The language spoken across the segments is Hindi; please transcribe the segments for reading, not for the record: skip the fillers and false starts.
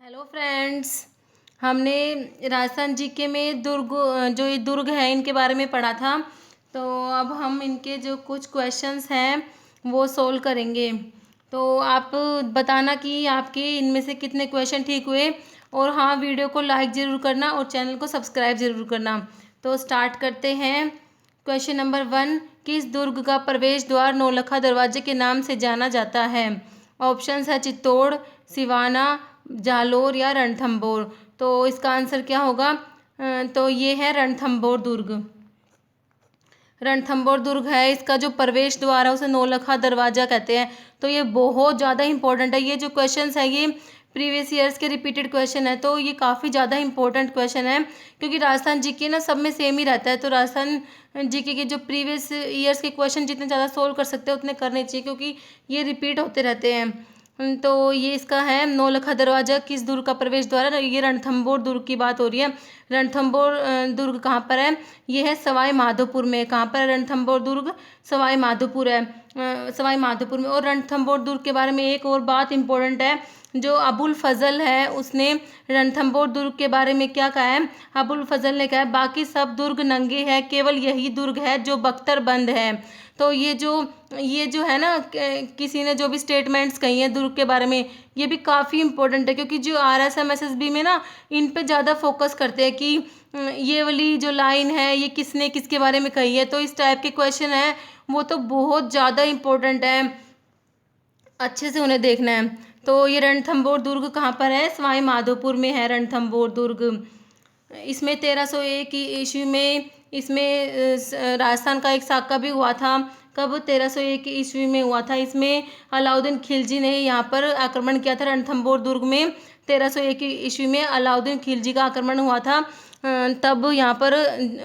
Hello friends. हमने राजस्थान जीके में जो ये दुर्ग है इनके बारे में पढ़ा था। तो अब हम इनके जो कुछ क्वेश्चंस हैं वो सोल्व करेंगे। तो आप बताना कि आपके इनमें से कितने क्वेश्चन ठीक हुए। और हाँ, वीडियो को लाइक ज़रूर करना और चैनल को सब्सक्राइब ज़रूर करना। तो स्टार्ट करते हैं। क्वेश्चन नंबर 1, किस दुर्ग का प्रवेश द्वार नौलखा दरवाजे के नाम से जाना जाता है? ऑप्शंस है चित्तौड़, सिवाना, जालोर या रणथंभौर। तो इसका आंसर क्या होगा? तो ये है रणथंभौर दुर्ग। रणथंभौर दुर्ग है, इसका जो प्रवेश द्वार है उसे नौलखा दरवाजा कहते हैं। तो ये बहुत ज़्यादा इंपॉर्टेंट है। ये जो क्वेश्चंस है ये प्रीवियस ईयर्स के रिपीटेड क्वेश्चन है, तो ये काफ़ी ज़्यादा इंपॉर्टेंट क्वेश्चन है। क्योंकि राजस्थान जीके ना सब में सेम ही रहता है। तो राजस्थान जीके के जो प्रीवियस ईयर्स के क्वेश्चन जितने ज़्यादा सोल्व कर सकते हैं उतने करने चाहिए, क्योंकि ये रिपीट होते रहते हैं। तो ये इसका है नौलखा दरवाजा किस दुर्ग का प्रवेश द्वार है? ये रणथंभौर दुर्ग की बात हो रही है। रणथंभौर दुर्ग कहाँ पर है? ये है सवाई माधोपुर में। कहाँ पर है रणथंभौर दुर्ग? सवाई माधोपुर है, सवाई माधोपुर में। और रणथंभौर दुर्ग के बारे में एक और बात इंपॉर्टेंट है। जो अबुल फजल है उसने रणथंभौर दुर्ग के बारे में क्या कहा है? अबुल फजल ने कहा है बाकी सब दुर्ग नंगे हैं, केवल यही दुर्ग है जो बख्तरबंद है। तो ये जो है ना, किसी ने जो भी स्टेटमेंट्स कही हैं दुर्ग के बारे में, ये भी काफ़ी इंपॉर्टेंट है। क्योंकि जो RSM SSB में ना इन पे ज़्यादा फोकस करते हैं कि ये वाली जो लाइन है ये किसने किसके बारे में कही है। तो इस टाइप के क्वेश्चन है वो तो बहुत ज़्यादा इंपॉर्टेंट है, अच्छे से उन्हें देखना है। तो ये रणथंभौर दुर्ग कहाँ पर है? सवाई माधोपुर में है रणथंभौर दुर्ग। इसमें 1301 की ईस्वी में इसमें राजस्थान का एक साका भी हुआ था। कब? 1301 की ईस्वी में हुआ था। इसमें अलाउद्दीन खिलजी ने यहाँ पर आक्रमण किया था रणथंभौर दुर्ग में। 1301 की ईस्वी में अलाउद्दीन खिलजी का आक्रमण हुआ था। तब यहाँ पर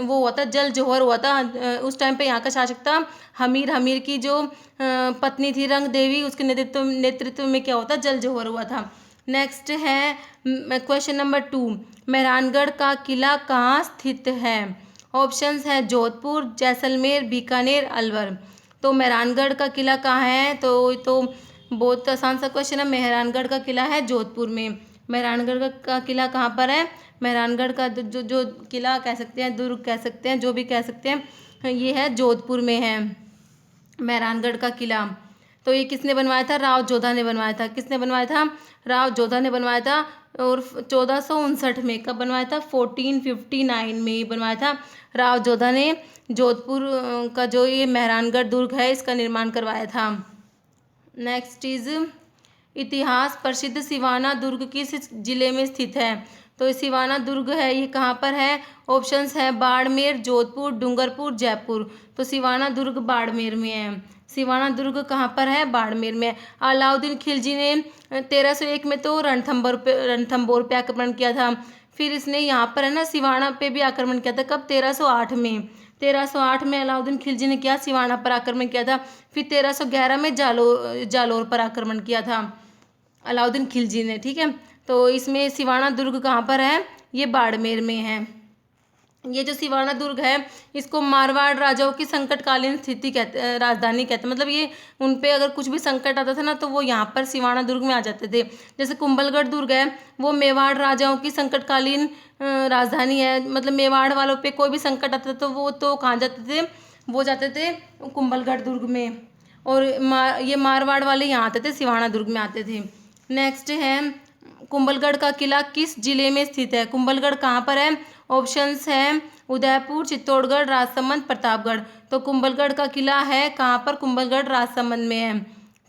वो हुआ था, जल जोहर हुआ था। उस टाइम पे यहाँ का शासक था हमीर। हमीर की जो पत्नी थी रंग देवी, उसके नेतृत्व में क्या होता? जल जोहर हुआ था। नेक्स्ट है क्वेश्चन नंबर 2, मेहरानगढ़ का किला कहाँ स्थित है? ऑप्शंस है जोधपुर, जैसलमेर, बीकानेर, अलवर। तो मेहरानगढ़ का किला कहाँ है? तो बहुत आसान सा क्वेश्चन है। मेहरानगढ़ का किला है जोधपुर में। मेहरानगढ़ का किला कहाँ पर है? मेहरानगढ़ का जो किला कह सकते हैं, दुर्ग कह सकते हैं, जो भी कह सकते हैं, ये है जोधपुर में है मेहरानगढ़ का किला। तो ये किसने बनवाया था? राव जोधा ने बनवाया था। किसने बनवाया था? राव जोधा ने बनवाया था। और 1459 में। कब बनवाया था? 1459 में बनवाया था राव जोधा ने। जोधपुर का जो ये मेहरानगढ़ दुर्ग है इसका निर्माण करवाया था। नेक्स्ट इज इतिहास प्रसिद्ध सिवाना दुर्ग किस जिले में स्थित है? तो सिवाना दुर्ग है ये कहाँ पर है? ऑप्शंस है बाड़मेर, जोधपुर, डूंगरपुर, जयपुर। तो सिवाना दुर्ग बाड़मेर में है। सिवाना दुर्ग कहाँ पर है? बाड़मेर में। अलाउद्दीन खिलजी ने 1301 में तो रणथंभौर पे आक्रमण किया था। फिर इसने यहाँ पर है ना सिवाना पे भी आक्रमण किया था। कब? 1308 में। 1308 में अलाउद्दीन खिलजी ने क्या? सिवाना पर आक्रमण किया था। फिर 1311 में जालोर पर आक्रमण किया था अलाउद्दीन खिलजी ने। ठीक है, तो इसमें सिवाना दुर्ग कहाँ पर है? ये बाड़मेर में है। ये जो सिवाना दुर्ग है इसको मारवाड़ राजाओं की संकटकालीन स्थिति राजधानी कहते हैं। मतलब ये उन पे अगर कुछ भी संकट आता था ना तो वो यहाँ पर सिवाना दुर्ग में आ जाते थे। जैसे कुंभलगढ़ दुर्ग है वो मेवाड़ राजाओं की संकटकालीन राजधानी है। मतलब मेवाड़ वालों पे कोई भी संकट आता था तो वो तो कहाँ जाते थे? वो जाते थे कुंभलगढ़ दुर्ग में। और ये मारवाड़ वाले यहाँ आते थे, सिवाना दुर्ग में आते थे। नेक्स्ट है कुंभलगढ़ का किला किस जिले में स्थित है? कुंभलगढ़ कहाँ पर है? ऑप्शंस हैं उदयपुर, चित्तौड़गढ़, राजसमंद, प्रतापगढ़। तो कुंभलगढ़ का किला है कहाँ पर? कुंभलगढ़ राजसमंद में है।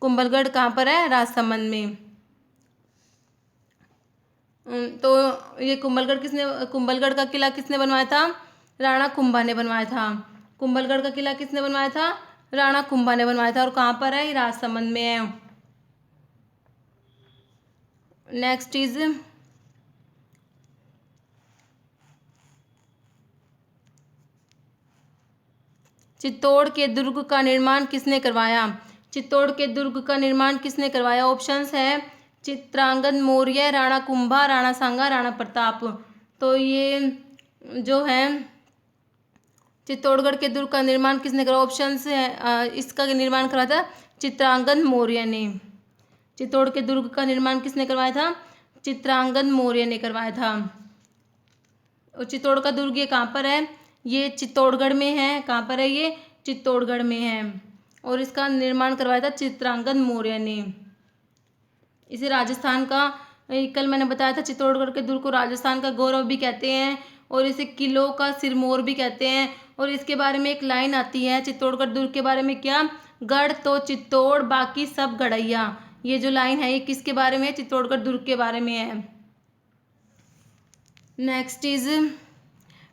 कुंभलगढ़ कहाँ पर है? राजसमंद में। तो ये कुंभलगढ़ का किला किसने बनवाया था? राणा कुंभा ने बनवाया था। कुंभलगढ़ का किला किसने बनवाया था? राणा कुंभा ने बनवाया था। और कहाँ पर है? ये राजसमंद में है। नेक्स्ट इज चित्तौड़ के दुर्ग का निर्माण किसने करवाया? चित्तौड़ के दुर्ग का निर्माण किसने करवाया? ऑप्शंस है चित्रांगद मौर्य, राणा कुंभा, राणा सांगा, राणा प्रताप। तो ये जो है चित्तौड़गढ़ के दुर्ग का निर्माण किसने करा? ऑप्शंस है इसका निर्माण करा था चित्रांगद मौर्य ने। चित्तौड़ के दुर्ग का निर्माण किसने करवाया था? चित्रांगद मौर्य ने करवाया था। और चित्तौड़ का दुर्ग ये कहाँ पर है? ये चित्तौड़गढ़ में है। कहाँ पर है ये? चित्तौड़गढ़ में है। और इसका निर्माण करवाया था चित्रांगद मौर्य ने। इसे राजस्थान का, कल मैंने बताया था, चित्तौड़गढ़ के दुर्ग को राजस्थान का गौरव भी कहते हैं और इसे किलों का सिरमौर भी कहते हैं। और इसके बारे में एक लाइन आती है चित्तौड़गढ़ दुर्ग के बारे में, क्या? गढ़ तो चित्तौड़ बाकी सब गढ़ैया। ये जो लाइन है ये किसके बारे में है? चित्तौड़गढ़ दुर्ग के बारे में है। नेक्स्ट इज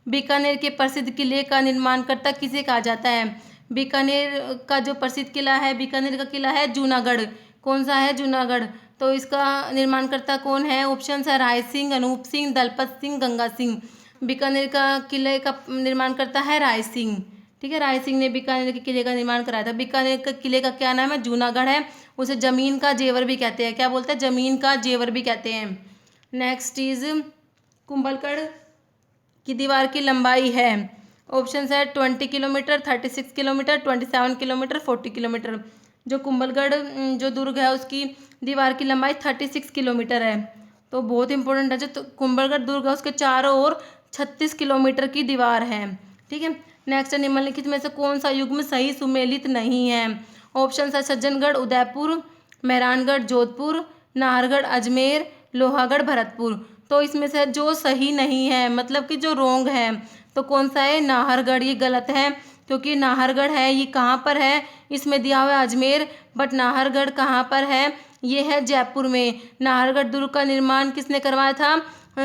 बीकानेर के प्रसिद्ध किले का निर्माणकर्ता किसे कहा जाता है? बीकानेर का जो प्रसिद्ध किला है, बीकानेर का किला है जूनागढ़। कौन सा है? जूनागढ़। तो इसका निर्माणकर्ता कौन है? ऑप्शन है राय सिंह, अनूप सिंह, दलपत सिंह, गंगा सिंह। बीकानेर का किले का निर्माणकर्ता है राय सिंह। ठीक है, राय सिंह ने बीकानेर के किले का निर्माण कराया था। बीकानेर के किले का क्या नाम है? जूनागढ़ है। उसे जमीन का जेवर भी कहते हैं। क्या बोलते हैं? जमीन का जेवर भी कहते हैं। नेक्स्ट इज कुंभलगढ़ की दीवार की लंबाई है। ऑप्शन है 20 किलोमीटर, 36 किलोमीटर, 27 किलोमीटर, 40 किलोमीटर। जो कुंभलगढ़ जो दुर्ग है उसकी दीवार की लंबाई 36 किलोमीटर है। तो बहुत इंपॉर्टेंट है। जो तो कुंभलगढ़ दुर्ग है उसके चारों ओर 36 किलोमीटर की दीवार है। ठीक है। नेक्स्ट, निम्नलिखित में से कौन सा युग्म सही सुमेलित नहीं है? ऑप्शन है सज्जनगढ़ उदयपुर, मेहरानगढ़ जोधपुर, नाहरगढ़ अजमेर, लोहागढ़ भरतपुर। तो इसमें से जो सही नहीं है, मतलब कि जो रोंग है, तो कौन सा है? नाहरगढ़। ये गलत है क्योंकि नाहरगढ़ है ये कहाँ पर है? इसमें दिया हुआ है अजमेर, बट नाहरगढ़ कहाँ पर है? ये है जयपुर में। नाहरगढ़ दुर्ग का निर्माण किसने करवाया था?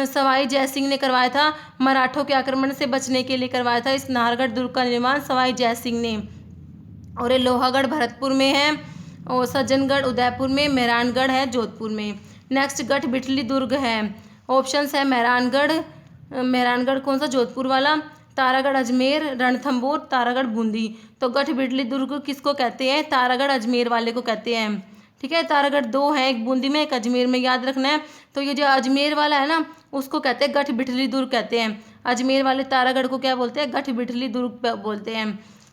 सवाई जयसिंह ने करवाया था। मराठों के आक्रमण से बचने के लिए करवाया था इस नाहरगढ़ दुर्ग का निर्माण सवाई जयसिंह ने। और ये लोहागढ़ भरतपुर में है और सज्जनगढ़ उदयपुर में, मेहरानगढ़ है जोधपुर में। नेक्स्ट, गढ़बिठली दुर्ग है। ऑप्शन है मेहरानगढ़, मेहरानगढ़ कौन सा? जोधपुर वाला, तारागढ़ अजमेर, रणथंभौर, तारागढ़ बूंदी। तो गढ़बिठली दुर्ग किसको कहते हैं? तारागढ़ अजमेर वाले को कहते हैं। ठीक है, तारागढ़ दो है, एक बूंदी में एक अजमेर में, याद रखना है। तो ये जो अजमेर वाला है ना उसको कहते हैं गढ़बिठली दुर्ग कहते हैं। अजमेर वाले तारागढ़ को क्या बोलते हैं? गढ़बिठली दुर्ग बोलते हैं।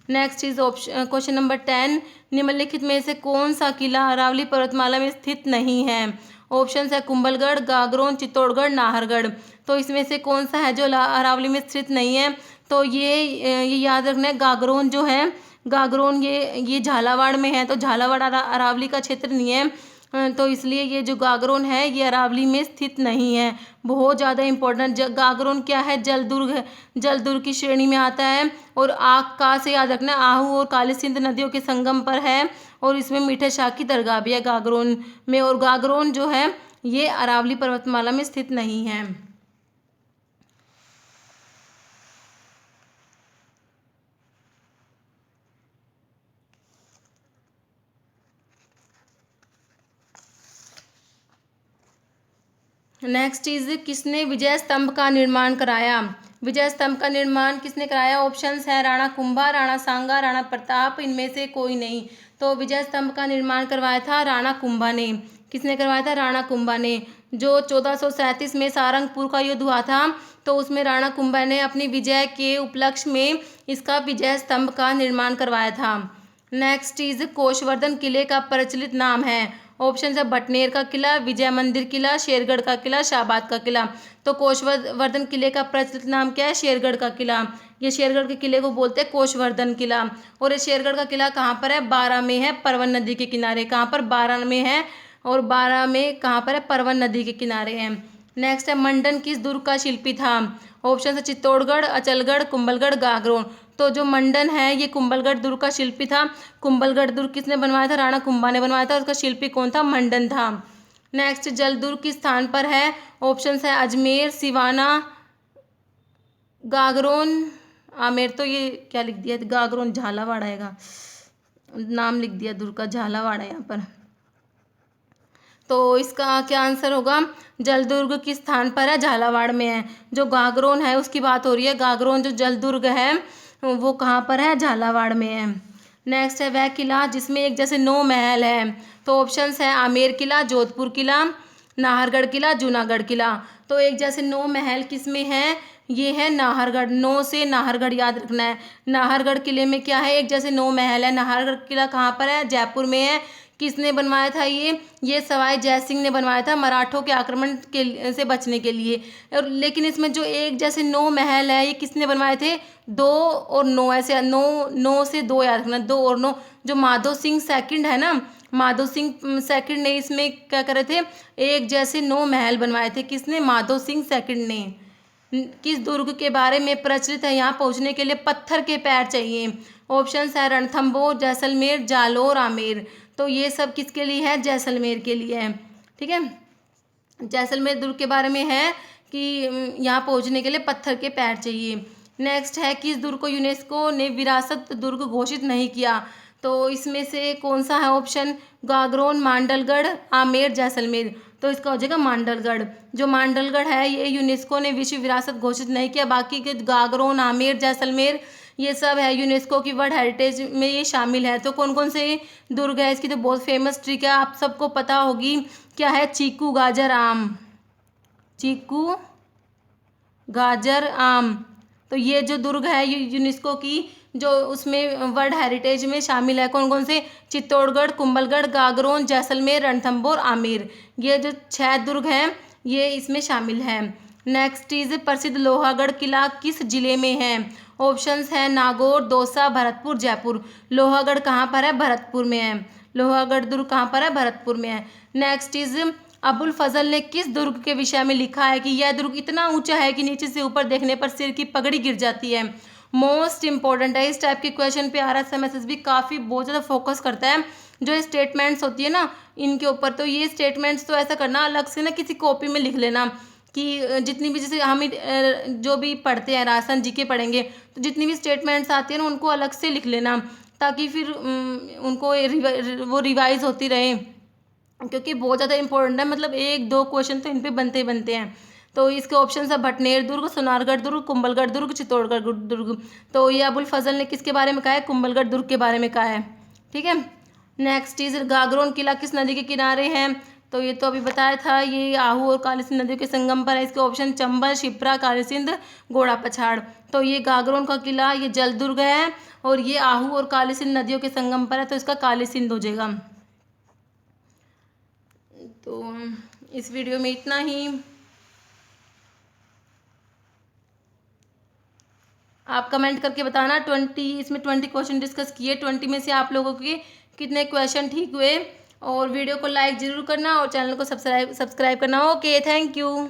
Next is option question number 10, निम्नलिखित में से कौन सा किला अरावली पर्वतमाला में स्थित नहीं है? ऑप्शन है कुंभलगढ़, गागरोन, चित्तौड़गढ़, नाहरगढ़। तो इसमें से कौन सा है जो अरावली में स्थित नहीं है? तो ये याद रखना है, गागरोन जो है, गागरोन ये झालावाड़ में है। तो झालावाड़ अरावली का क्षेत्र नहीं है। तो इसलिए ये जो गागरोन है ये अरावली में स्थित नहीं है। बहुत ज़्यादा इंपॉर्टेंट। गागरोन क्या है? जलदुर्ग है, जलदुर्ग की श्रेणी में आता है। और आग का से याद रखना, आहू और काली सिंध नदियों के संगम पर है। और इसमें मीठे शाह की दरगाह भी है गागरोन में। और गागरोन जो है ये अरावली पर्वतमाला में स्थित नहीं है। नेक्स्ट इज किसने विजय स्तंभ का निर्माण कराया? विजय स्तंभ का निर्माण किसने कराया? ऑप्शंस है राणा कुंभा, राणा सांगा, राणा प्रताप, इनमें से कोई नहीं। तो विजय स्तंभ का निर्माण करवाया था राणा कुंभा ने। किसने करवाया था? राणा कुंभा ने। जो 1437 में सारंगपुर का युद्ध हुआ था तो उसमें राणा कुंभा ने अपनी विजय के उपलक्ष्य में इसका विजय स्तंभ का निर्माण करवाया था। नेक्स्ट इज कोशवर्धन किले का प्रचलित नाम है। ऑप्शन है भटनेर का किला, विजय मंदिर किला, शेरगढ़ का किला, शाहबाद का किला। तो कोशवर्धन किले का प्रचलित नाम क्या है? शेरगढ़ का किला। ये शेरगढ़ के किले को बोलते हैं कोशवर्धन किला। और ये शेरगढ़ का किला कहाँ पर है? बारां में है, परवन नदी के किनारे। कहाँ पर? बारां में है। और बारां में कहाँ पर है? परवन नदी के किनारे है। नेक्स्ट है मंडन किस दुर्ग का शिल्पी था? ऑप्शन है चित्तौड़गढ़, अचलगढ़, कुंभलगढ़, गागरोन। तो जो मंडन है ये कुंभलगढ़ दुर्ग का शिल्पी था। कुंभलगढ़ दुर्ग किसने बनवाया था? राणा कुंभा ने बनवाया था। उसका शिल्पी कौन था? मंडन था। नेक्स्ट, जलदुर्ग किस स्थान पर है? ऑप्शन है अजमेर, सिवाना, गागरोन, आमेर। तो ये क्या लिख दिया? गागरोन झालावाड़ आएगा, नाम लिख दिया दुर्ग का, झालावाड़ है यहाँ पर। तो इसका क्या आंसर होगा? जलदुर्ग किस स्थान पर है? झालावाड़ में है। जो गागरोन है उसकी बात हो रही है। गागरोन जो जलदुर्ग है वो कहाँ पर है? झालावाड़ में है। नेक्स्ट है वह किला जिसमें एक जैसे 9 महल है। तो ऑप्शंस है आमेर किला, जोधपुर किला, नाहरगढ़ किला, जूनागढ़ किला। तो एक जैसे 9 महल किस में है? ये है नाहरगढ़। 9 से नाहरगढ़ याद रखना है। नाहरगढ़ किले में क्या है? एक जैसे 9 महल है। नाहरगढ़ किला कहाँ पर है? जयपुर में है। किसने बनवाया था ये सवाई जय सिंह ने बनवाया था मराठों के आक्रमण के से बचने के लिए। और लेकिन इसमें जो एक जैसे 9 महल है ये किसने बनवाए थे, 2 और 9, ऐसे 9 से 2 याद रखना, 2 और 9। जो माधो सिंह सेकंड है ना, माधो सिंह सेकंड ने इसमें क्या करे थे, एक जैसे 9 महल बनवाए थे। किसने, माधो सिंह सेकंड ने। किस दुर्ग के बारे में प्रचलित है, यहाँ पहुँचने के लिए पत्थर के पैर चाहिए। ऑप्शन है रणथंबोर, जैसलमेर, जालोर, आमेर। तो ये सब किसके लिए है, जैसलमेर के लिए है। ठीक है, जैसलमेर दुर्ग के बारे में है कि यहाँ पहुँचने के लिए पत्थर के पैर चाहिए। नेक्स्ट है किस दुर्ग को यूनेस्को ने विरासत दुर्ग घोषित नहीं किया। तो इसमें से कौन सा है ऑप्शन, गागरोन, मांडलगढ़, आमेर, जैसलमेर। तो इसका हो जाएगा मांडलगढ़। जो मांडलगढ़ है ये यूनेस्को ने विश्व विरासत घोषित नहीं किया। बाकी के गागरोन, आमेर, जैसलमेर ये सब है यूनेस्को की वर्ल्ड हेरिटेज में ये शामिल है। तो कौन कौन से दुर्ग है, इसकी तो बहुत फेमस ट्रिक है, आप सबको पता होगी। क्या है, चीकू, गाजर, आम। चीकू, गाजर, आम। तो ये जो दुर्ग है ये यूनेस्को की जो उसमें वर्ल्ड हेरिटेज में शामिल है। कौन कौन से, चित्तौड़गढ़, कुंभलगढ़, गागरोन, जैसलमेर, रणथंबोर, आमेर। ये जो 6 दुर्ग हैं ये इसमें शामिल है। नेक्स्ट इज प्रसिद्ध लोहागढ़ किला किस जिले में है। ऑप्शंस है नागौर, दौसा, भरतपुर, जयपुर। लोहागढ़ कहाँ पर है, भरतपुर में है। लोहागढ़ दुर्ग कहाँ पर है, भरतपुर में है। नेक्स्ट इज अबुल फजल ने किस दुर्ग के विषय में लिखा है कि यह दुर्ग इतना ऊंचा है कि नीचे से ऊपर देखने पर सिर की पगड़ी गिर जाती है। मोस्ट इंपॉर्टेंट है, इस टाइप के क्वेश्चन पे RSMSS भी काफ़ी बहुत ज़्यादा फोकस करता है। जो स्टेटमेंट्स होती है ना इनके ऊपर, तो ये स्टेटमेंट्स तो ऐसा करना अलग से ना किसी कॉपी में लिख लेना कि जितनी भी, जैसे हम जो भी पढ़ते हैं रासन जी के पढ़ेंगे तो जितनी भी स्टेटमेंट्स आती है ना उनको अलग से लिख लेना, ताकि फिर उनको वो रिवाइज होती रहे, क्योंकि बहुत ज़्यादा इंपॉर्टेंट है। मतलब 1-2 क्वेश्चन तो इन पे बनते ही बनते हैं। तो इसके ऑप्शन है भटनेर दुर्ग, सोनारगढ़ दुर्ग, कुंभलगढ़ दुर्ग, चित्तौड़गढ़ दुर्ग। तो ये अबुल फजल ने किसके बारे में कहा है, कुंभलगढ़ दुर्ग के बारे में कहा है। ठीक है, नेक्स्ट इज गागरोन किला किस नदी के किनारे है। तो ये तो अभी बताया था, ये आहू और काली सिंध नदियों के संगम पर है। इसके ऑप्शन चंबल, शिप्रा, काली सिंध, घोड़ा पछाड़। तो ये गागरोन का किला ये जल दुर्ग है और ये आहू और काली सिंध नदियों के संगम पर है, तो इसका काली सिंध हो जाएगा। तो इस वीडियो में इतना ही। आप कमेंट करके बताना 20 क्वेश्चन डिस्कस किए, 20 में से आप लोगों के कितने क्वेश्चन ठीक हुए। और वीडियो को लाइक ज़रूर करना और चैनल को सब्सक्राइब करना। Okay, thank you.